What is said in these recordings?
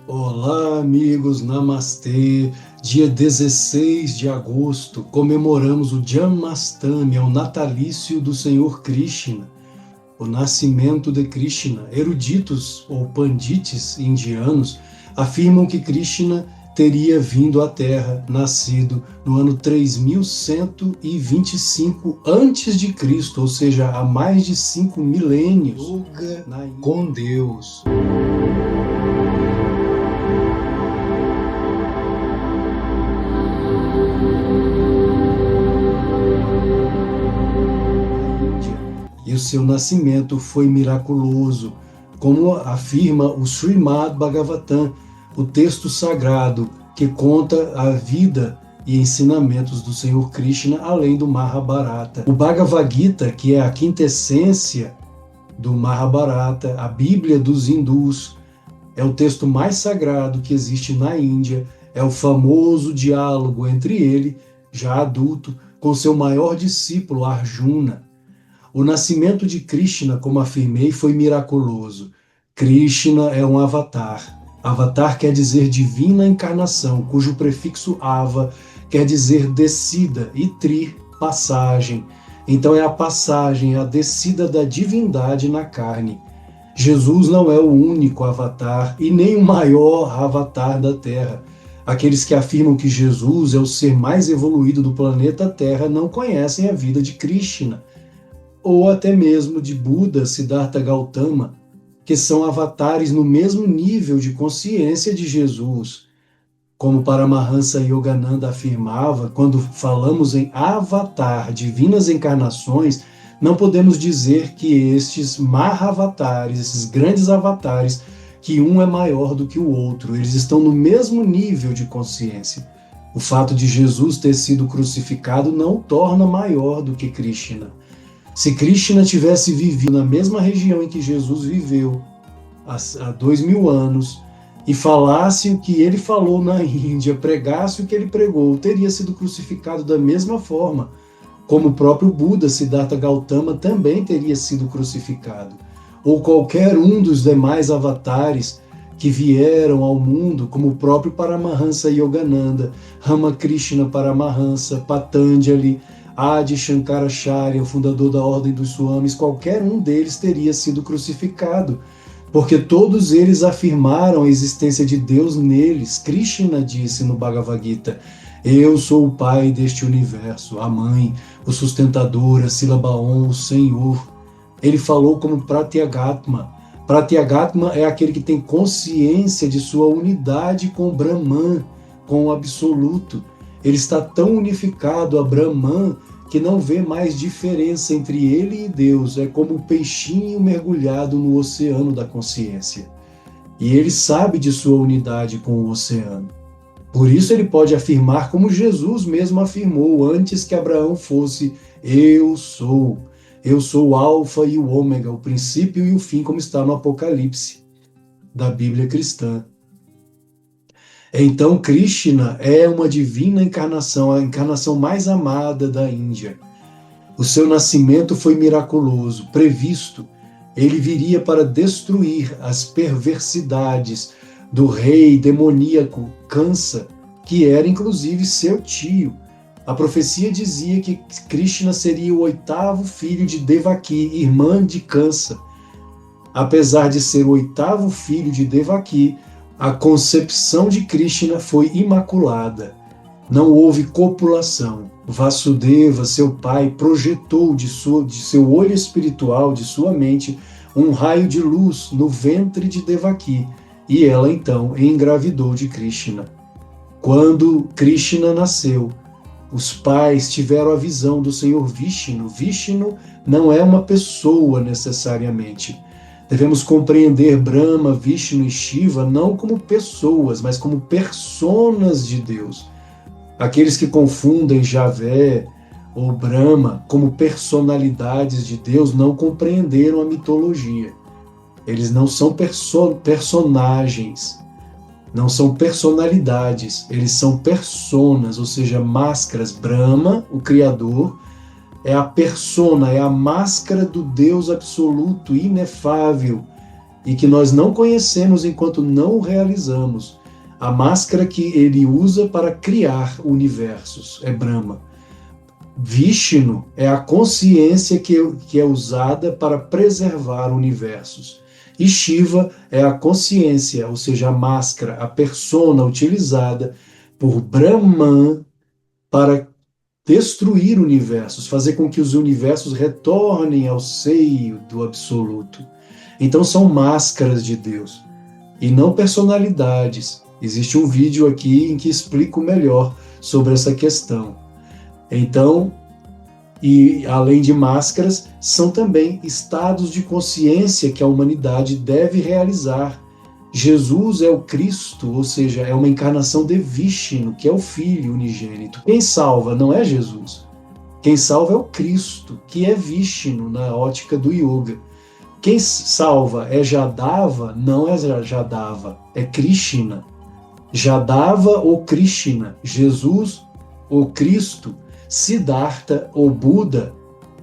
Olá, amigos, Namastê. Dia 16 de agosto, comemoramos o Janmashtami, o natalício do Senhor Krishna, o nascimento de Krishna. Eruditos ou pandites indianos afirmam que Krishna teria vindo à Terra, nascido no ano 3125 a.C., ou seja, há mais de 5 milênios. Yoga com Deus. E o seu nascimento foi miraculoso, como afirma o Srimad Bhagavatam, o texto sagrado que conta a vida e ensinamentos do Senhor Krishna, além do Mahabharata. O Bhagavad Gita, que é a quintessência do Mahabharata, a Bíblia dos hindus, é o texto mais sagrado que existe na Índia, é o famoso diálogo entre ele, já adulto, com seu maior discípulo, Arjuna. O nascimento de Krishna, como afirmei, foi miraculoso. Krishna é um avatar. Avatar quer dizer divina encarnação, cujo prefixo ava quer dizer descida e tri, passagem. Então é a passagem, a descida da divindade na carne. Jesus não é o único avatar e nem o maior avatar da Terra. Aqueles que afirmam que Jesus é o ser mais evoluído do planeta Terra não conhecem a vida de Krishna, ou até mesmo de Buda, Siddhartha Gautama, que são avatares no mesmo nível de consciência de Jesus. Como Paramahansa Yogananda afirmava, quando falamos em avatar, divinas encarnações, não podemos dizer que estes Mahavatares, esses grandes avatares, que um é maior do que o outro, eles estão no mesmo nível de consciência. O fato de Jesus ter sido crucificado não o torna maior do que Krishna. Se Krishna tivesse vivido na mesma região em que Jesus viveu há 2000 anos e falasse o que ele falou na Índia, pregasse o que ele pregou, teria sido crucificado da mesma forma, como o próprio Buda, Siddhartha Gautama, também teria sido crucificado, ou qualquer um dos demais avatares que vieram ao mundo, como o próprio Paramahansa Yogananda, Ramakrishna Paramahansa, Patanjali, Adi Shankaracharya, o fundador da Ordem dos Swamis, qualquer um deles teria sido crucificado, porque todos eles afirmaram a existência de Deus neles. Krishna disse no Bhagavad Gita: eu sou o Pai deste universo, a Mãe, o sustentador, a sílaba Om, o Senhor. Ele falou como Pratyagatma. Pratyagatma é aquele que tem consciência de sua unidade com o Brahman, com o Absoluto. Ele está tão unificado a Brahman que não vê mais diferença entre ele e Deus. É como um peixinho mergulhado no oceano da consciência. E ele sabe de sua unidade com o oceano. Por isso ele pode afirmar como Jesus mesmo afirmou antes que Abraão fosse: eu sou. Eu sou o Alfa e o Ômega, o princípio e o fim, como está no Apocalipse da Bíblia cristã. Então, Krishna é uma divina encarnação, a encarnação mais amada da Índia. O seu nascimento foi miraculoso, previsto. Ele viria para destruir as perversidades do rei demoníaco Kansa, que era inclusive seu tio. A profecia dizia que Krishna seria o 8º filho de Devaki, irmã de Kansa. Apesar de ser o 8º filho de Devaki, a concepção de Krishna foi imaculada. Não houve copulação. Vasudeva, seu pai, projetou de seu olho espiritual, de sua mente, um raio de luz no ventre de Devaki, e ela então engravidou de Krishna. Quando Krishna nasceu, os pais tiveram a visão do Senhor Vishnu. Vishnu não é uma pessoa necessariamente. Devemos compreender Brahma, Vishnu e Shiva não como pessoas, mas como personas de Deus. Aqueles que confundem Javé ou Brahma como personalidades de Deus não compreenderam a mitologia. Eles não são personagens, não são personalidades, eles são personas, ou seja, máscaras. Brahma, o Criador, é a persona, é a máscara do Deus absoluto, inefável, e que nós não conhecemos enquanto não o realizamos. A máscara que ele usa para criar universos é Brahma. Vishnu é a consciência que é usada para preservar universos. E Shiva é a consciência, ou seja, a máscara, a persona utilizada por Brahman para destruir universos, fazer com que os universos retornem ao seio do absoluto. Então são máscaras de Deus e não personalidades. Existe um vídeo aqui em que explico melhor sobre essa questão. Então, e além de máscaras, são também estados de consciência que a humanidade deve realizar. Jesus é o Cristo, ou seja, é uma encarnação de Vishnu, que é o Filho unigênito. Quem salva não é Jesus. Quem salva é o Cristo, que é Vishnu na ótica do yoga. Quem salva é Jadava, não é Jadava, é Krishna. Jadava ou Krishna, Jesus ou Cristo, Siddhartha ou Buda.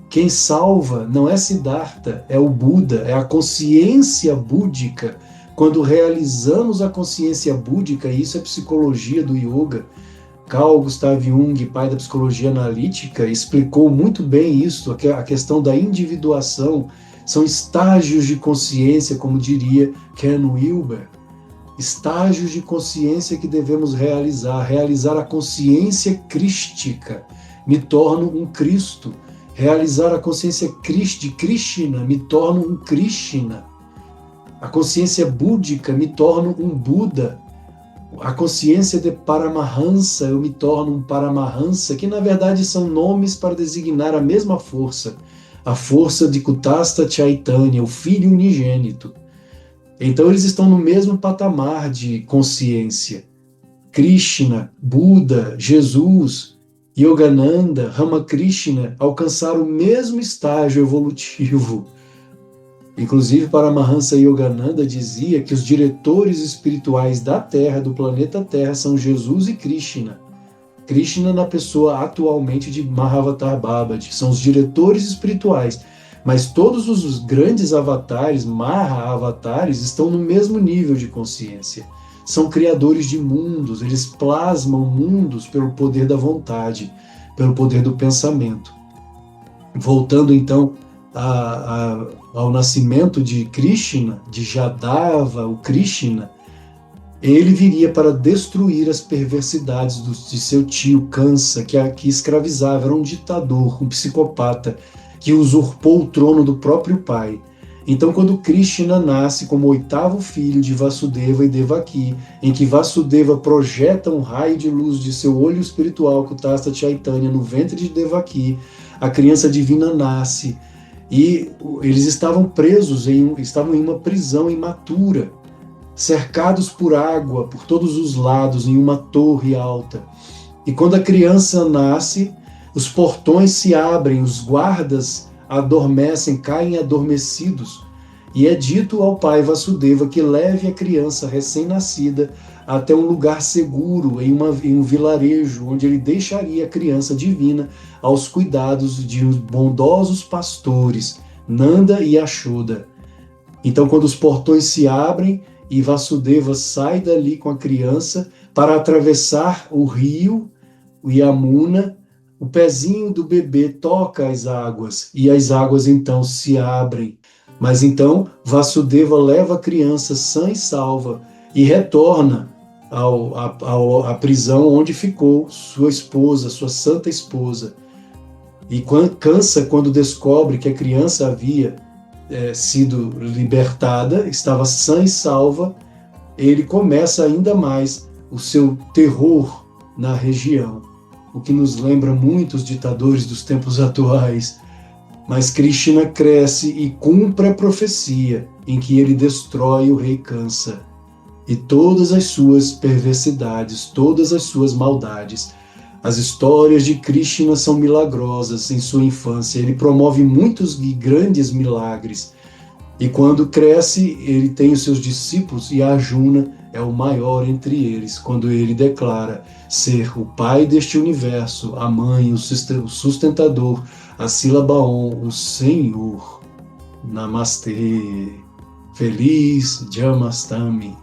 Quem salva não é Siddhartha, é o Buda, é a consciência búdica. Quando realizamos a consciência búdica, e isso é psicologia do yoga, Carl Gustav Jung, pai da psicologia analítica, explicou muito bem isso, a questão da individuação. São estágios de consciência, como diria Ken Wilber. Estágios de consciência que devemos realizar a consciência crística, me torno um Cristo. Realizar a consciência de Krishna, me torno um Krishna. A consciência búdica, me torno um Buda. A consciência de Paramahansa, eu me torno um Paramahansa, que na verdade são nomes para designar a mesma força, a força de Kutastha Chaitanya, o Filho unigênito. Então eles estão no mesmo patamar de consciência. Krishna, Buda, Jesus, Yogananda, Ramakrishna alcançaram o mesmo estágio evolutivo. Inclusive, Paramahansa Yogananda dizia que os diretores espirituais da Terra, do planeta Terra, são Jesus e Krishna. Krishna na pessoa atualmente de Mahavatar Babaji, são os diretores espirituais. Mas todos os grandes avatares, Maha-avatares, estão no mesmo nível de consciência. São criadores de mundos, eles plasmam mundos pelo poder da vontade, pelo poder do pensamento. Voltando então ao nascimento de Krishna, de Jadava, o Krishna, ele viria para destruir as perversidades de seu tio Kansa, que escravizava, era um ditador, um psicopata, que usurpou o trono do próprio pai. Então, quando Krishna nasce como oitavo filho de Vasudeva e Devaki, em que Vasudeva projeta um raio de luz de seu olho espiritual, Kutastha Chaitanya, no ventre de Devaki, a criança divina nasce, e eles estavam presos, estavam em uma prisão imatura, cercados por água por todos os lados, em uma torre alta. E quando a criança nasce, os portões se abrem, os guardas adormecem, caem adormecidos, e é dito ao pai Vasudeva que leve a criança recém-nascida até um lugar seguro, em um vilarejo, onde ele deixaria a criança divina aos cuidados de bondosos pastores, Nanda e Yashoda. Então, quando os portões se abrem e Vasudeva sai dali com a criança para atravessar o rio, o Yamuna, o pezinho do bebê toca as águas e as águas então se abrem. Mas então Vasudeva leva a criança sã e salva e retorna à prisão onde ficou sua esposa, sua santa esposa. E Kansa, quando descobre que a criança havia sido libertada, estava sã e salva, ele começa ainda mais o seu terror na região, o que nos lembra muito os ditadores dos tempos atuais. Mas Krishna cresce e cumpre a profecia em que ele destrói o rei Kansa e todas as suas perversidades, todas as suas maldades. As histórias de Krishna são milagrosas em sua infância. Ele promove muitos e grandes milagres. E quando cresce, ele tem os seus discípulos e Arjuna é o maior entre eles, quando ele declara ser o pai deste universo, a mãe, o sustentador, a sílaba Om, o Senhor. Namastê. Feliz Jamastami!